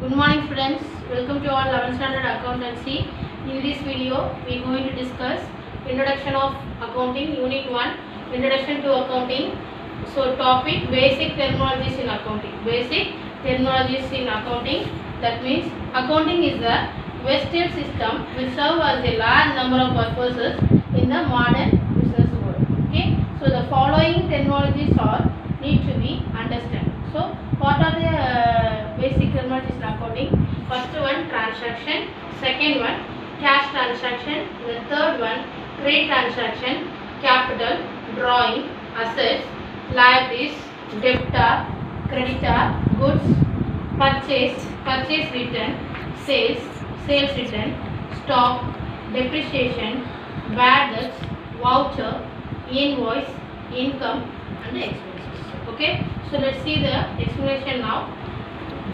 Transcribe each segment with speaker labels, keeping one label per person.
Speaker 1: Good morning students, welcome to our 11th standard accountancy. In this video, we are going to discuss introduction of accounting, unit 1, introduction to accounting. So topic basic terminologies in accounting. Basic terminologies in accounting, that means accounting is a vested system which serves as a large number of purposes in the modern business world. Okay, so the following terminologies are need to be understood. So what are the basic terminologies in accounting? First one, transaction. Second one, cash transaction. The third one, trade transaction, capital, drawing, assets, liabilities, debtor, creditor, goods, purchase return, sales return, stock, depreciation, bad debts, voucher, invoice, income and expenses. Okay, so let's see the explanation now.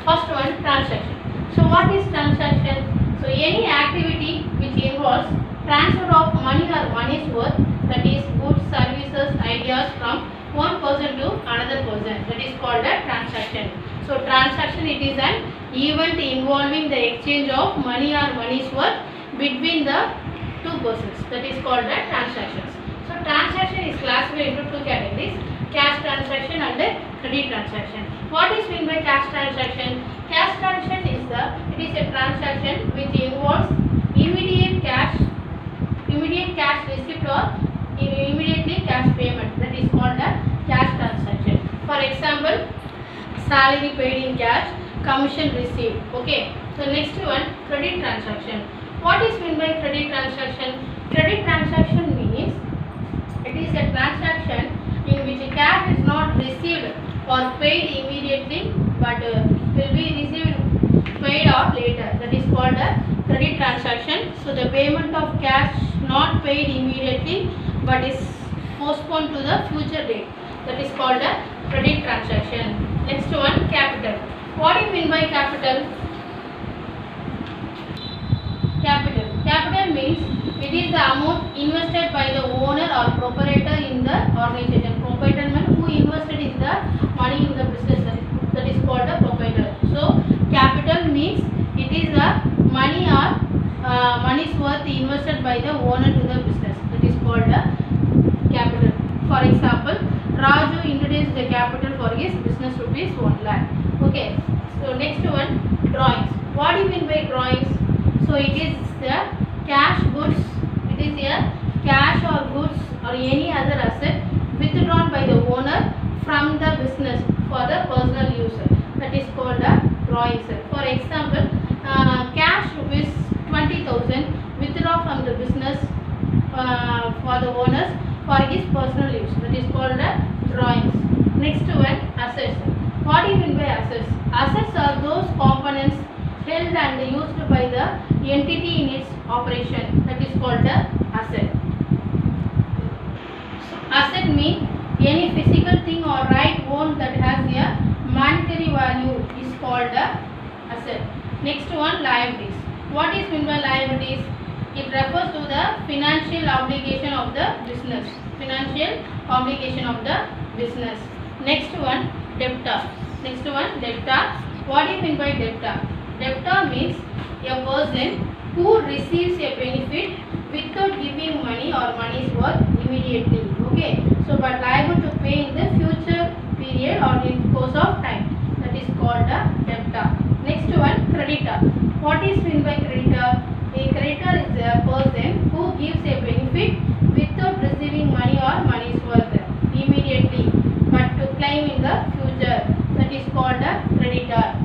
Speaker 1: First one, transaction. So what is transaction? So any activity which involves transfer of money or money's worth, that is goods, services, ideas from one person to another person, that is called a transaction. So transaction, it is an event involving the exchange of money or money's worth between the two persons, that is called a transactions. So transaction is classified into two categories: cash transaction and credit transaction. What is meant by cash transaction? Cash transaction is a transaction which involves immediate cash receipt or immediately cash payment, that is called a cash transaction. For example, salary paid in cash, commission received. Okay, so next one, credit transaction. What is meant by credit transaction? Credit transaction means it is a transaction in which cash is not received or paid immediately but will be paid out later, that is called a credit transaction. So the payment of cash not paid immediately but is postponed to the future date, that is called a credit transaction. Next one, capital. What do you mean by capital? Capital means it is the amount invested by the owner or proprietor in the organization. Proprietor means who invested in the money in the business, that is called a proprietor. So capital means it is the money or money's worth invested by the owner to the business, that is called a capital. For example, Raju introduced the capital for his business rupees 1 lakh. Okay, so next one, drawings. What do you mean by drawings? So it is the cash goods, it is a cash or goods or any other asset withdrawn by the owner from the business for the personal use, that is called a drawings. For example, cash rupees 20,000 withdraw from the business for the owners for his personal use, that is called a drawings. Next one, assets. What do you mean by assets? Assets are those components held and used by the entity in its operation, that is called a asset. So asset means any physical thing or right owned that has a monetary value is called a asset. Next one, liabilities. What is meant by liabilities? It refers to the financial obligation of the business. Financial obligation of the business. Next one, debtor. What do you mean by debtor? Debtor means a person who receives a benefit without giving money or money's worth immediately. Okay, so but liable to pay in the future period or in course of time, that is called a debtor. Next one, creditor. What is meant by creditor? A creditor is a person who gives a benefit without receiving money or money's worth immediately but to claim in the future, that is called a creditor.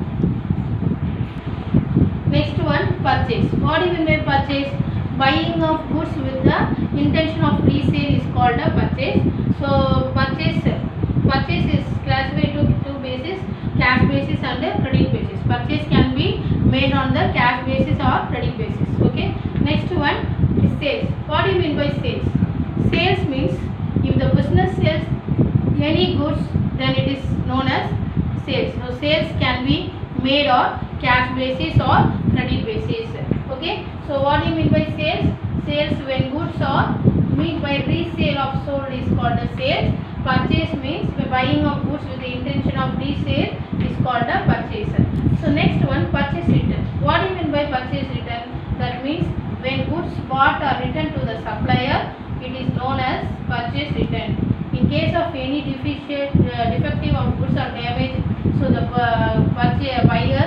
Speaker 1: Next one, purchase. What do you mean by purchase? Buying of goods with the intention of resale is called a purchase. So purchase is classified to two bases: cash basis and credit basis. Purchase can be made on the cash basis or credit basis. Okay. Next one is sales. What do you mean by sales? Sales means if the business sells any goods, then it is known as sales. So sales can be made on cash basis or credit basis. Okay, so what do you mean by sales? Sales when goods are made by resale of sold is called a sales. Purchase means buying of goods with the intention of resale is called a purchase. So next one, purchase part are returned to the supplier, it is known as purchase return. In case of any defective of goods or damage, so the buyer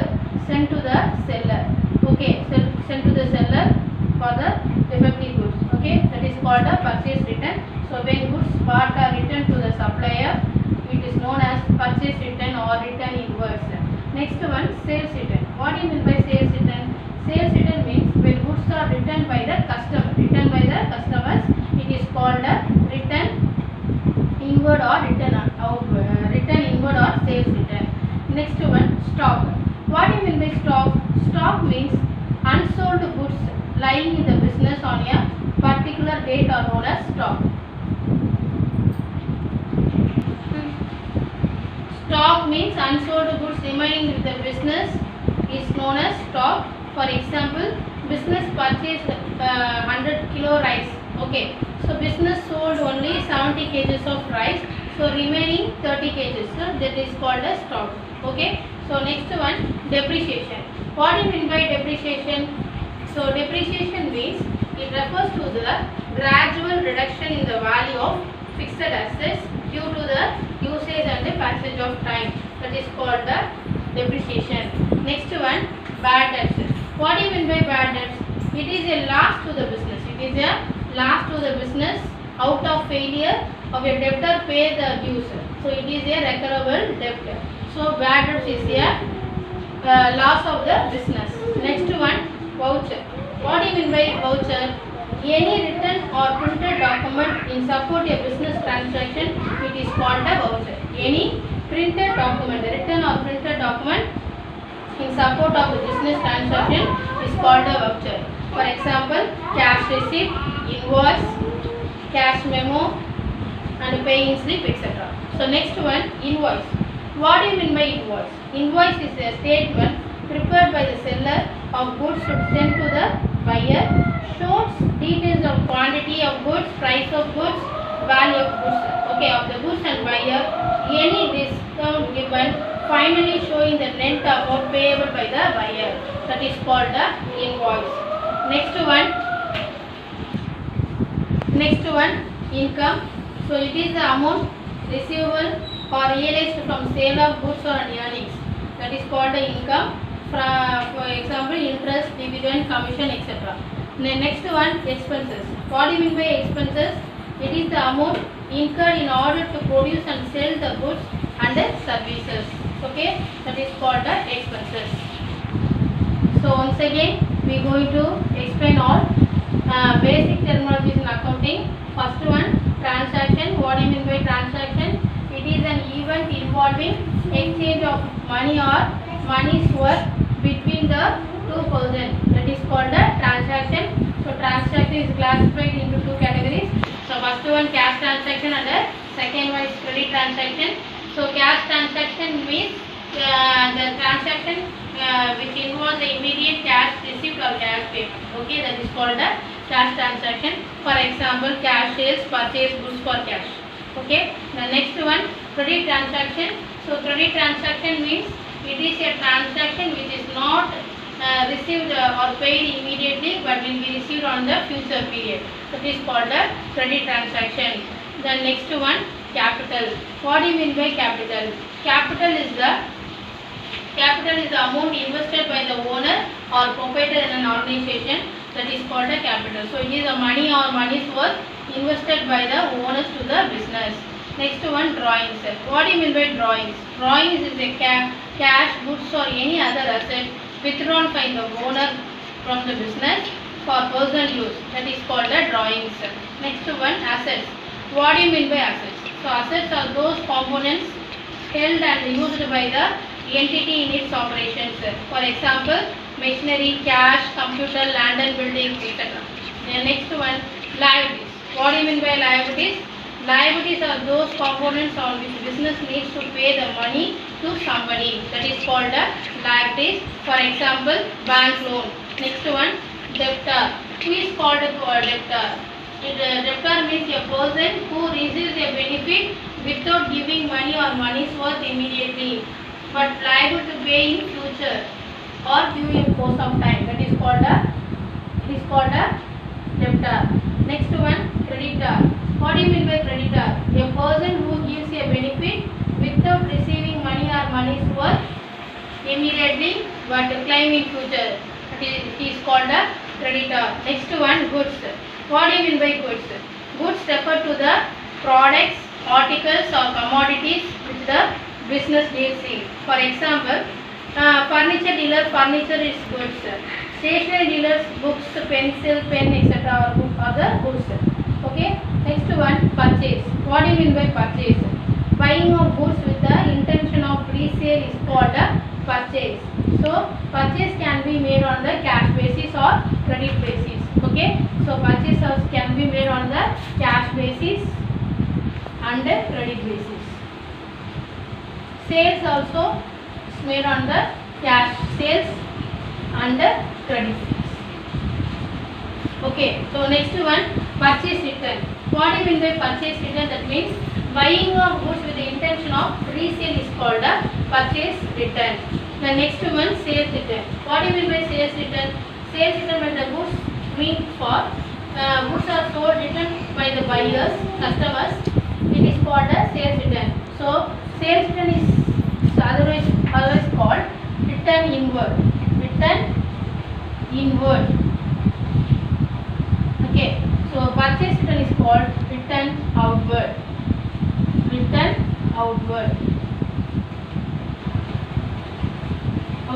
Speaker 1: sent to the seller. Okay, sent to the seller for the defective goods. Okay, that is called a purchase return. So when goods part are returned to the supplier, it is known as purchase return or return inverse. Next one, sales return. What do you mean by sales return? Sales return means when goods are returned by the customer, customers, it is called a return inward or return outward, return inward or sales return. Next one, stock. What do you mean by stock? Stock means unsold goods lying in the business on a particular date are known as stock. Stock means unsold goods remaining with the business is known as stock. For example, business purchased 100 kilo rice. Okay, so business sold only 70 kgs of rice, so remaining 30 kgs. So that is called as stock. Okay, so next one, depreciation. What do you mean by depreciation? So depreciation means it refers to the gradual reduction in the value of fixed assets due to the usage and the passage of time. That is called the depreciation. Next one, bad debts. What do you mean by bad debts? It is a loss to the business. It is a loss to the business out of failure of a debtor pay the dues. So it is a recoverable debt. So bad debts is a loss of the business. Next one, voucher. What do you mean by voucher? Any written or printed document in support a business transaction, it is called a voucher. Any printed document, written or printed document in support of the business transaction is called a voucher. For example, cash receipt, invoice, cash memo, and paying slip, etc. So next one, invoice. What do you mean by invoice? Invoice is a statement prepared by the seller of goods sent to the buyer, shows details of quantity of goods, price of goods, value of goods, okay, of the goods and buyer, any discount given, finally showing the net amount payable by the buyer. That is called the invoice. Next one, income. So it is the amount receivable or realized from sale of goods or earnings. That is called the income. For example, interest, dividend, commission, etc. The next one, expenses. What do you mean by expenses? It is the amount incurred in order to produce and sell the goods and the services. Okay, that is called the expenses. So once again, we are going to explain all basic terminologies in accounting. First one, transaction. What do you mean by transaction? It is an event involving exchange of money or money's worth between the two persons. That is called the transaction. So transaction is classified into two categories. So first one, cash transaction, and the second one is credit transaction. So cash transaction means the transaction which involves the immediate cash receipt or cash payment. Okay, that is called the cash transaction. For example, cash sales, purchase goods for cash. Okay, the next one, credit transaction. So credit transaction means it is a transaction which is not received or paid immediately, but will be received on the future period. That is called the credit transaction. The next one, capital. What do you mean by capital? Capital is the amount invested by the owner or proprietor in an organization. That is called a capital. So it is the money or money's worth invested by the owners to the business. Next one, drawings. What do you mean by drawings? Drawings is a cash, goods or any other asset withdrawn by the owner from the business for personal use. That is called the drawings. Next one, assets. What do you mean by assets? So assets are those components held and used by the entity in its operations. For example, machinery, cash, computer, land and buildings, etc. The next one, liabilities. What do you mean by liabilities? Liabilities are those components on which business needs to pay the money to somebody. That is called the liabilities. For example, bank loan. Next one, debtor. Who is called a debtor? Debtor means a person who receives a benefit without giving money or money's worth immediately, but liable to pay in future or during course of time. That is called a debtor. Next one, creditor. What do you mean by creditor? A person who gives a benefit without receiving money or money's worth immediately but claim in future. It is called a creditor. Next one, goods. What do you mean by goods? Goods refer to the products, articles or commodities which the business deals in. For example, furniture dealer, furniture is goods. Stationery dealers, books, pencil, pen, etc. are the goods. Okay. Next one, purchase. What do you mean by purchase? Buying of goods with the intention of resale is called a purchase. So purchase can be made on the cash basis or credit basis. Okay. So purchase can be made on the cash basis and the credit basis. Sales also is made on the cash sales and the credit sales. Okay. So next one, purchase return. What do you mean by purchase return? That means buying of goods with the intention of resale is called a purchase return. The next one, sales return. What do you mean by sales return? Sales return when the goods mean for goods are sold returned by the buyers, customers. It is called a sales return. So sales return is otherwise called return inward. Return inward. Okay. So purchase return is called return outward. Return outward.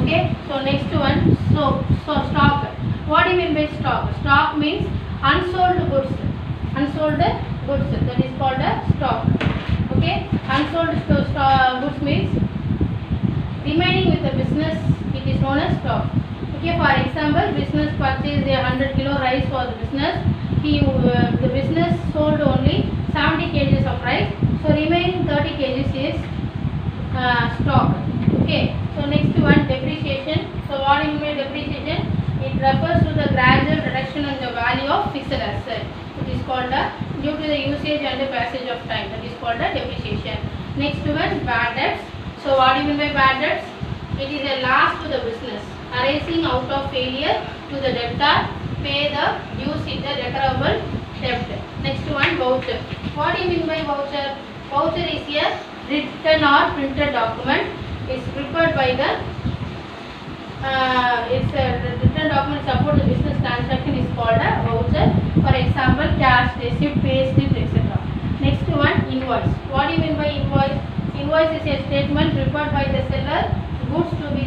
Speaker 1: Okay. So next one, so stock. What do you mean by stock? Stock means unsold goods. Unsold goods. That is called a stock. Okay. Unsold goods means remaining with the business. It is known as stock. Okay. For example, business purchased 100 kilo rice for the business. The business sold only 70 kg of rice. So remaining 30 kg is stock. Okay. So next one, depreciation. So what do you mean by depreciation? It refers to the gradual reduction in the value of fixed asset. It is called due to the usage and the passage of time. That is called a depreciation. Next one, bad debts. So what do you mean by bad debts? It is a loss to the business arising out of failure to the debtor pay the dues in the recoverable debt. Next one, voucher. What do you mean by voucher? Voucher is a written or printed document. It's prepared by the it's a written document support the business transaction is called a voucher. For example, cash, receipt, pay slip, etc. Next one, invoice. What do you mean by invoice? Invoice is a statement prepared by the seller, goods to be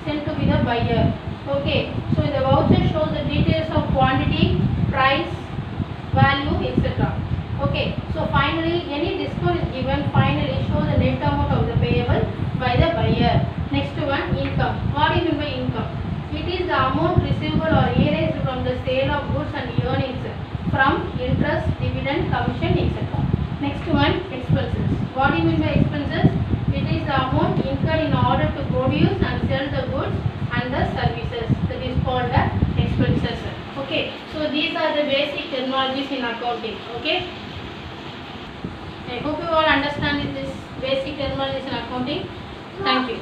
Speaker 1: sent to be the buyer. Okay. So the voucher shows the details of quantity, price, value, etc. Okay. So finally, any discount is given. Finally, show the net amount of the payable by the buyer. Next one, income. What do you mean by income? It is the amount receivable or realized from the sale of goods and earnings from interest, dividend, commission, etc. Next one, expenses. What do you mean by expenses? It is the amount incurred in order to produce and sell the goods and the services. That is called the expenses. Okay. So these are the basic terminologies in accounting. Okay. I hope you all understand this basic terminologies in accounting. Thank you.